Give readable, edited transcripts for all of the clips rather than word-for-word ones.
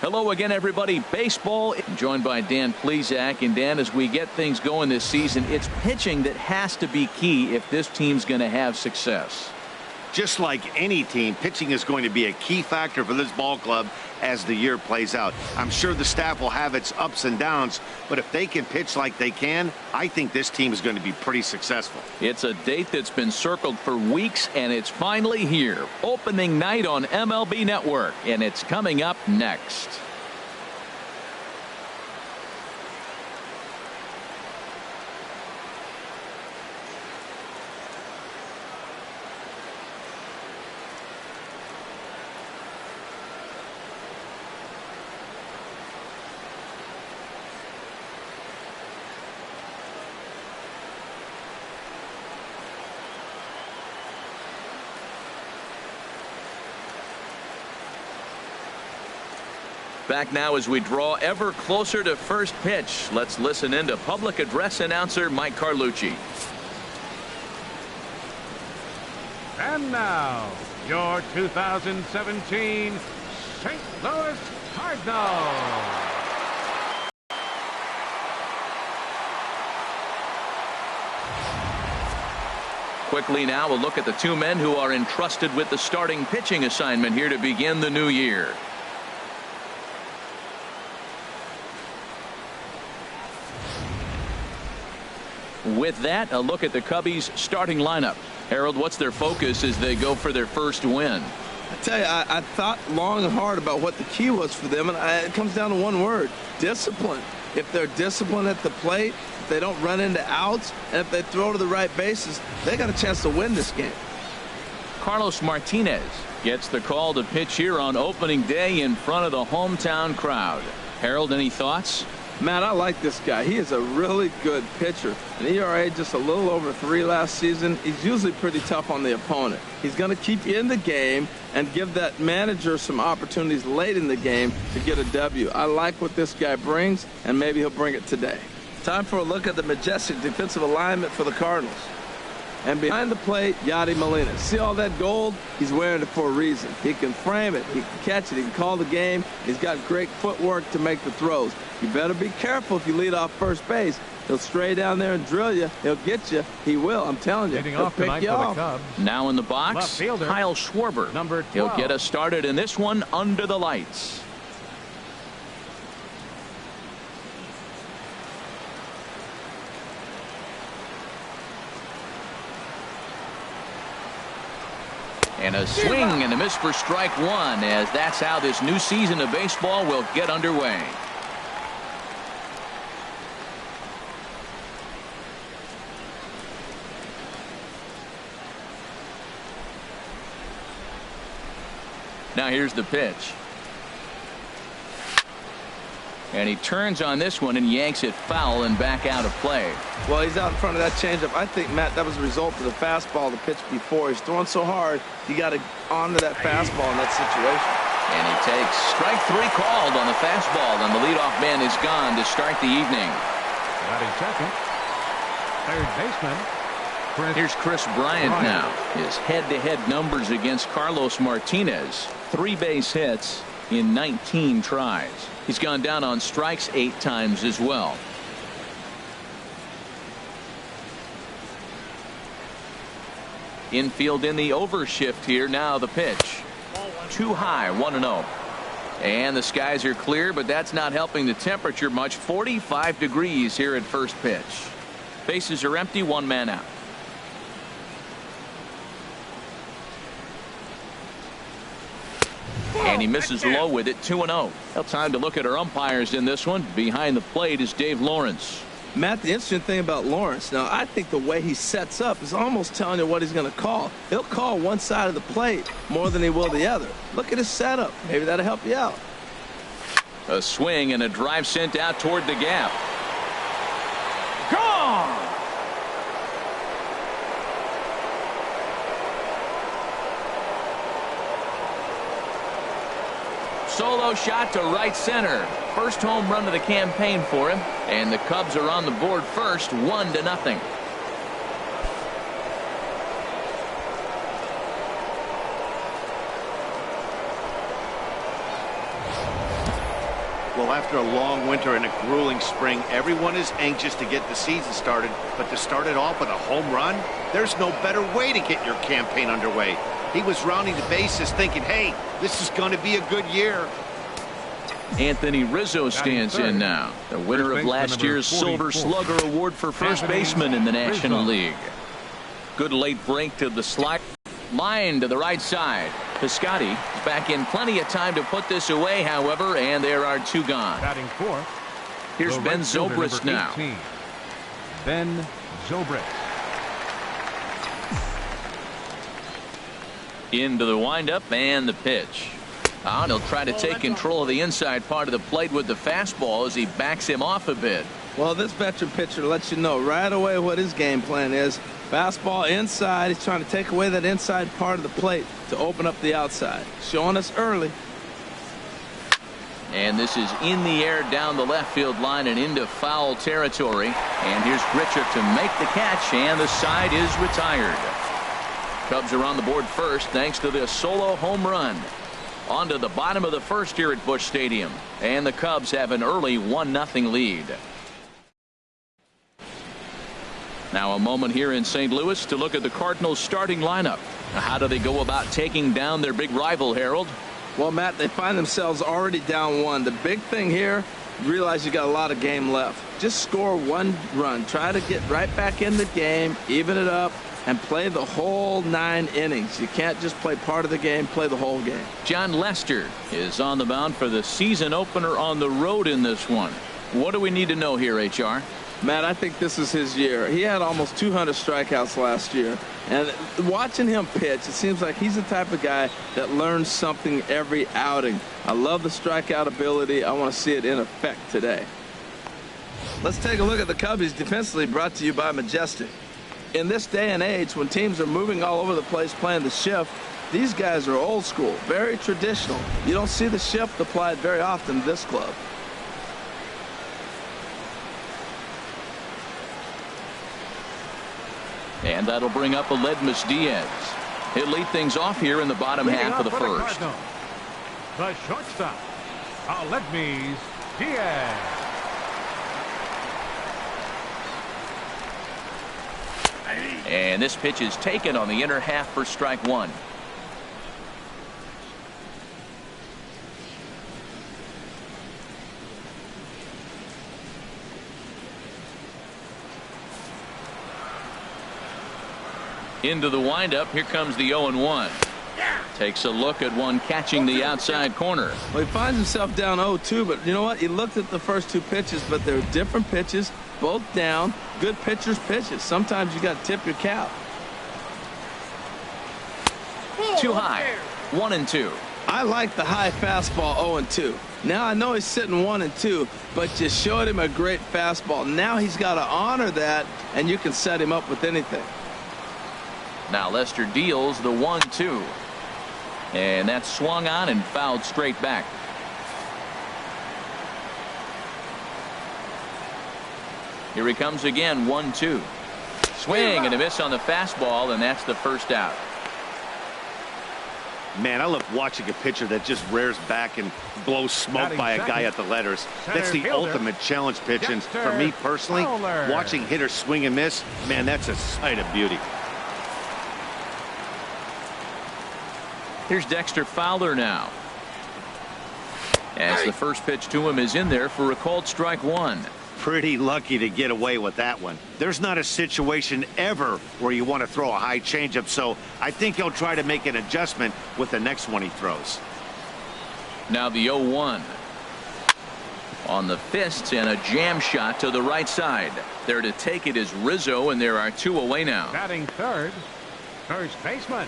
Hello again, everybody. Baseball, joined by Dan Plesac. And Dan, as we get things going this season, it's pitching that has to be key if this team's going to have success. Just like any team, pitching is going to be a key factor for this ball club as the year plays out. I'm sure the staff will have its ups and downs, but if they can pitch like they can, I think this team is going to be pretty successful. It's a date that's been circled for weeks, and it's finally here. Opening night on MLB Network, and it's coming up next. Back now as we draw ever closer to first pitch. Let's listen in to public address announcer Mike Carlucci. And now, your 2017 St. Louis Cardinals. Quickly now, we'll look at the two men who are entrusted with the starting pitching assignment here to begin the new year. With that, a look at the Cubbies' starting lineup. Harold, what's their focus as they go for their first win? I tell you, I thought long and hard about what the key was for them, and it comes down to one word: discipline. If they're disciplined at the plate, if they don't run into outs, and if they throw to the right bases, they got a chance to win this game. Carlos Martinez gets the call to pitch here on opening day in front of the hometown crowd. Harold, any thoughts? Matt, I like this guy. He is a really good pitcher. An ERA just a little over 3 last season. He's usually pretty tough on the opponent. He's going to keep you in the game and give that manager some opportunities late in the game to get a W. I like what this guy brings, and maybe he'll bring it today. Time for a look at the majestic defensive alignment for the Cardinals. And behind the plate, Yadi Molina. See all that gold? He's wearing it for a reason. He can frame it, he can catch it, he can call the game. He's got great footwork to make the throws. You better be careful if you lead off first base. He'll stray down there and drill you. He'll get you. He will. I'm telling you. He'll pick you off. Now in the box, Kyle Schwarber. Number 12. He'll get us started in this one under the lights. And a swing and a miss for strike one, as that's how this new season of baseball will get underway. Now here's the pitch. And he turns on this one and yanks it foul and back out of play. Well, he's out in front of that changeup. I think, Matt, that was a result of the fastball, the pitch before. He's throwing so hard, you got to honor that fastball in that situation. And he takes strike three called on the fastball, and the leadoff man is gone to start the evening. Batting second, third baseman. Here's Chris Bryant now. His head-to-head numbers against Carlos Martinez. 3 base hits in 19 tries. He's gone down on strikes 8 times as well. Infield in the overshift here. Now the pitch. Too high, 1-0. And the skies are clear, but that's not helping the temperature much. 45 degrees here at first pitch. Bases are empty, 1 man out. And he misses low with it, 2-0. Well, time to look at our umpires in this one. Behind the plate is Dave Lawrence. Matt, the interesting thing about Lawrence, now I think the way he sets up is almost telling you what he's going to call. He'll call one side of the plate more than he will the other. Look at his setup. Maybe that'll help you out. A swing and a drive sent out toward the gap. Gone! Solo shot to right center. First home run of the campaign for him. And the Cubs are on the board first, 1-0. Well, after a long winter and a grueling spring, everyone is anxious to get the season started, but to start it off with a home run, there's no better way to get your campaign underway. He was rounding the bases thinking, hey, this is going to be a good year. Anthony Rizzo stands in now, the winner of last year's Silver Slugger Award for first baseman in the National League. Good late break to the slide. Line to the right side. Piscotty is back in plenty of time to put this away, however, and there are two gone. Batting fourth. Here's Ben Zobrist now. 18, Ben Zobrist. Into the windup and the pitch. And he'll try to take control of the inside part of the plate with the fastball as he backs him off a bit. Well, this veteran pitcher lets you know right away what his game plan is. Fastball inside. He's trying to take away that inside part of the plate to open up the outside. Showing us early. And this is in the air down the left field line and into foul territory. And here's Grichuk to make the catch, and the side is retired. Cubs are on the board first thanks to this solo home run. On to the bottom of the first here at Busch Stadium. And the Cubs have an early 1-0 lead. Now a moment here in St. Louis to look at the Cardinals starting lineup. Now, how do they go about taking down their big rival, Harold? Well, Matt, they find themselves already down one. The big thing here, realize you got a lot of game left. Just score one run. Try to get right back in the game, even it up, and play the whole 9 innings. You can't just play part of the game, play the whole game. John Lester is on the mound for the season opener on the road in this one. What do we need to know here, HR? Matt, I think this is his year. He had almost 200 strikeouts last year. And watching him pitch, it seems like he's the type of guy that learns something every outing. I love the strikeout ability. I want to see it in effect today. Let's take a look at the Cubbies defensively, brought to you by Majestic. In this day and age, when teams are moving all over the place playing the shift, these guys are old school, very traditional. You don't see the shift applied very often in this club. And that'll bring up Aledmus Diaz. He'll lead things off here in the bottom half of the first. The shortstop, Aledmus Diaz. And this pitch is taken on the inner half for strike one. Into the windup. Here comes the 0-1. Takes a look at one catching the outside corner. Well, he finds himself down 0-2, but you know what? He looked at the first two pitches, but they're different pitches, both down. Good pitchers' pitches. Sometimes you got to tip your cap. Too high. 1-2. I like the high fastball 0-2. Now I know he's sitting 1-2, but you showed him a great fastball. Now he's got to honor that, and you can set him up with anything. Now Lester deals the 1-2. And that's swung on and fouled straight back. Here he comes again, 1-2. Swing and a miss on the fastball, and that's the first out. Man, I love watching a pitcher that just rears back and blows smoke by a guy at the letters. That's the ultimate challenge pitch. And for me personally, watching hitters swing and miss, man, that's a sight of beauty. Here's Dexter Fowler now. As the first pitch to him is in there for a called strike one. Pretty lucky to get away with that one. There's not a situation ever where you want to throw a high changeup, so I think he'll try to make an adjustment with the next one he throws. Now the 0-1. On the fists and a jam shot to the right side. There to take it is Rizzo, and there are two away now. Batting third, first baseman,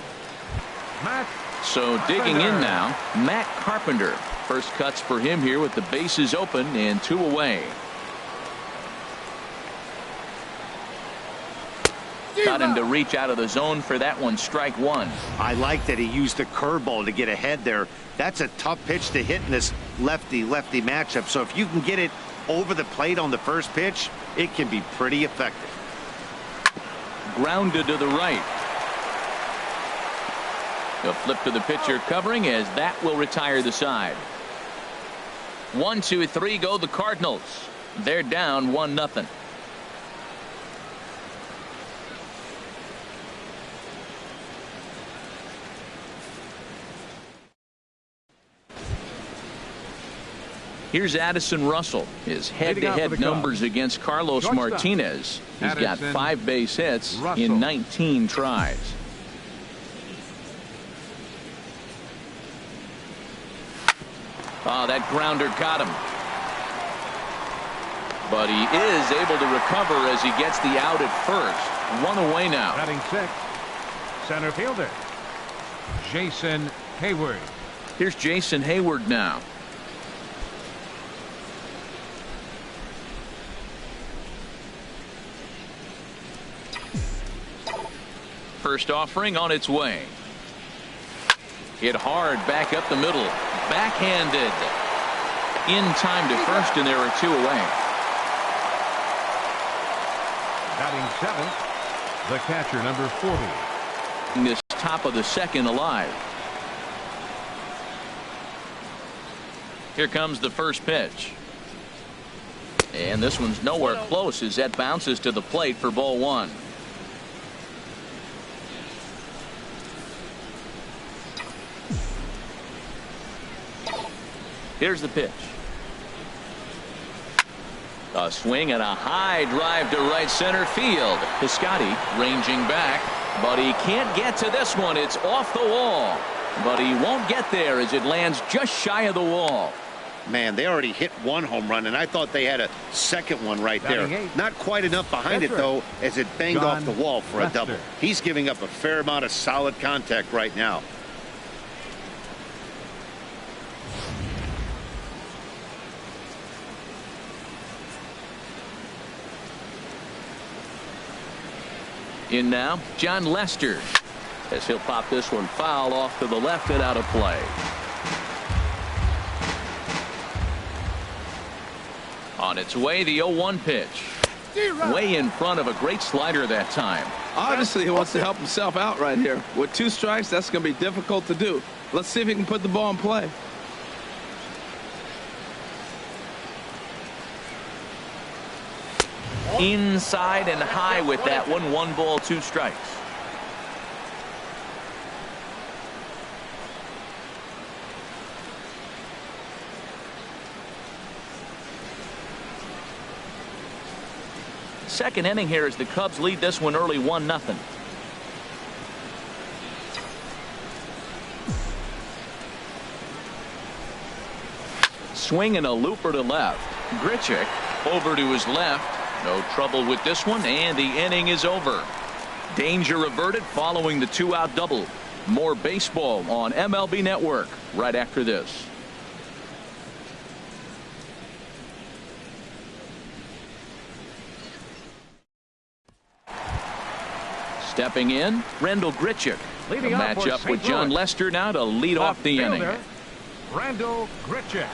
Matt. So digging in now, Matt Carpenter. First cuts for him here with the bases open and two away. Got him to reach out of the zone for that one, strike one. I like that he used the curveball to get ahead there. That's a tough pitch to hit in this lefty-lefty matchup. So if you can get it over the plate on the first pitch, it can be pretty effective. Grounded to the right. He'll flip to the pitcher covering as that will retire the side. 1, 2, 3 go the Cardinals. They're down 1-0. Here's Addison Russell. His head-to-head numbers against Carlos Martinez. He's got 5 base hits in 19 tries. Oh, that grounder got him. But he is able to recover as he gets the out at first. 1 away now. Batting 6th, center fielder, Jason Hayward. Here's Jason Hayward now. First offering on its way. Hit hard back up the middle. Backhanded. In time to first, and there are 2 away. Batting 7th, the catcher, number 40. This top of the second alive. Here comes the first pitch. And this one's nowhere close as that bounces to the plate for ball 1. Here's the pitch. A swing and a high drive to right center field. Piscotty ranging back, but he can't get to this one. It's off the wall, but he won't get there as it lands just shy of the wall. Man, they already hit 1 home run, and I thought they had a second one right there. Not quite enough behind it, though, as it banged off the wall for a double. He's giving up a fair amount of solid contact right now. In now, John Lester, as he'll pop this one foul off to the left and out of play. On its way, the 0-1 pitch. Way in front of a great slider that time. Obviously, he wants to help himself out right here. With 2 strikes, that's going to be difficult to do. Let's see if he can put the ball in play. Inside and high with that one. 1 ball, 2 strikes. Second inning here as the Cubs lead this one early 1-0. Swing and a looper to left. Grichuk over to his left. No trouble with this one, and the inning is over. Danger averted following the 2-out double. More baseball on MLB Network right after this. Stepping in, Randall Grichuk. The matchup with John Lester now to lead off the inning. Randall Grichuk.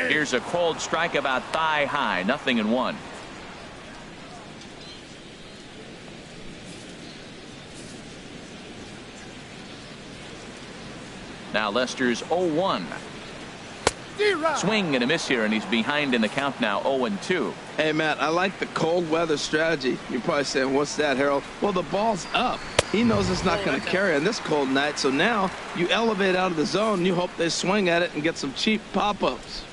Here's a cold strike about thigh high. 0-1. Now Lester's 0-1. Swing and a miss here, and he's behind in the count now. 0-2. Hey, Matt, I like the cold weather strategy. You're probably saying, what's that, Harold? Well, the ball's up. He knows it's not going to carry on this cold night, so now you elevate out of the zone. You hope they swing at it and get some cheap pop-ups.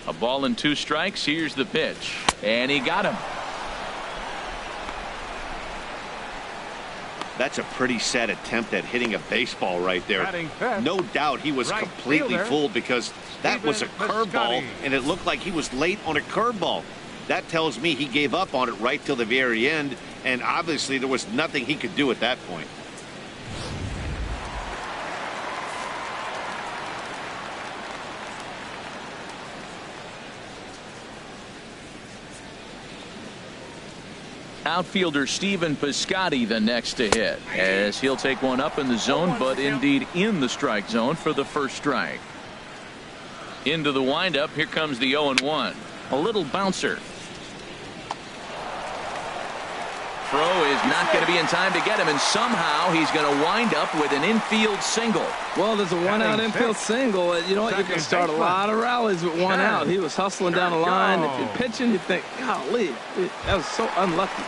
A ball and 2 strikes. Here's the pitch, and he got him. That's a pretty sad attempt at hitting a baseball right there. No doubt he was completely fooled because that was a curveball, and it looked like he was late on a curveball. That tells me he gave up on it right till the very end, and obviously there was nothing he could do at that point. Outfielder Stephen Piscotty the next to hit, as he'll take one up in the zone, but indeed in the strike zone for the first strike. Into the windup. Here comes the 0-1. A little bouncer. throw is not going to be in time to get him, and somehow he's going to wind up with an infield single. Well, there's a one-out infield single. You know what? You can start a lot of rallies with one out. He was hustling down the line. If you're pitching, you think, golly, that was so unlucky.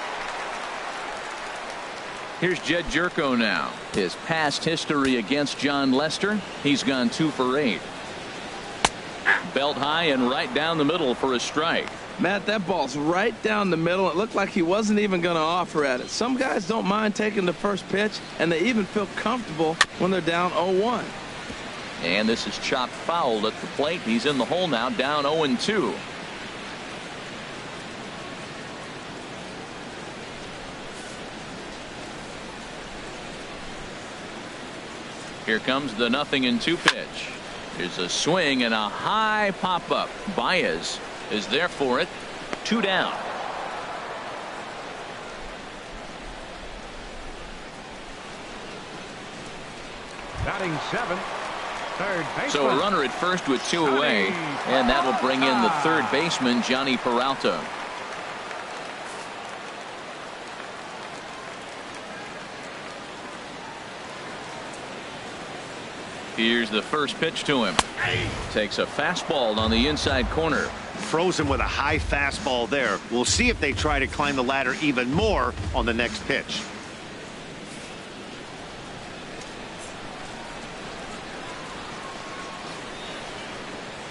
Here's Jed Jerko now. His past history against John Lester, he's gone 2 for 8. Belt high and right down the middle for a strike. Matt, that ball's right down the middle. It looked like he wasn't even going to offer at it. Some guys don't mind taking the first pitch, and they even feel comfortable when they're down 0-1. And this is chopped foul at the plate. He's in the hole now, down 0-2. Here comes the 0-2 pitch. There's a swing and a high pop-up. Baez is there for it. 2 down. Batting 7th, third baseman. So a runner at first with 2 away, and that'll bring in the third baseman, Johnny Peralta. Here's the first pitch to him. Takes a fastball on the inside corner. Froze him with a high fastball there. We'll see if they try to climb the ladder even more on the next pitch.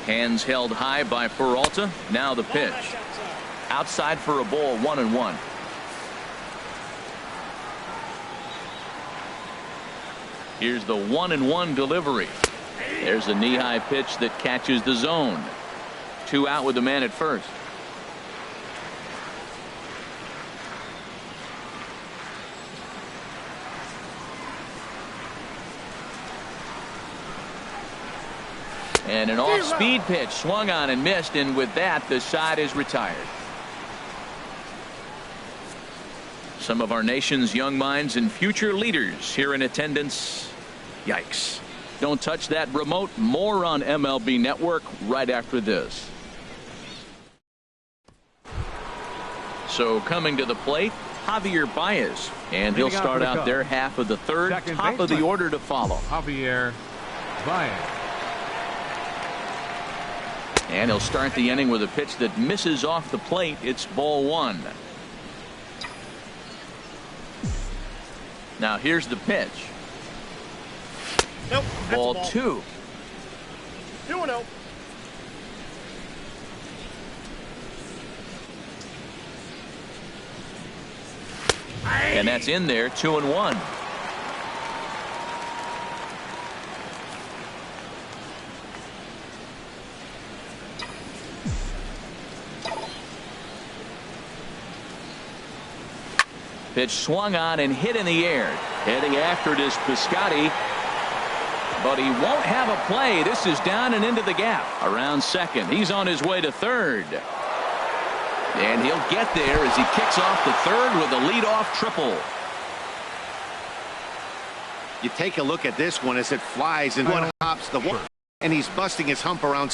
Hands held high by Peralta. Now the pitch. Outside for a ball, 1-1. Here's the 1-1 delivery. There's a knee-high pitch that catches the zone. 2 out with the man at first. And an off-speed pitch swung on and missed, and with that the side is retired. Some of our nation's young minds and future leaders here in attendance. Yikes. Don't touch that remote. More on MLB Network right after this. So coming to the plate, Javier Baez, and he'll start out their half of the third. Top of the order to follow. Javier Baez. And he'll start the inning with a pitch that misses off the plate. It's ball 1. Now here's the pitch. Nope. Ball 2. 2-0. And that's in there, 2-1. Pitch swung on and hit in the air. Heading after it is Piscotty. But he won't have a play. This is down and into the gap. Around second. He's on his way to third. And he'll get there as he kicks off the third with a leadoff triple. You take a look at this one as it flies and one hops the one, and he's busting his hump around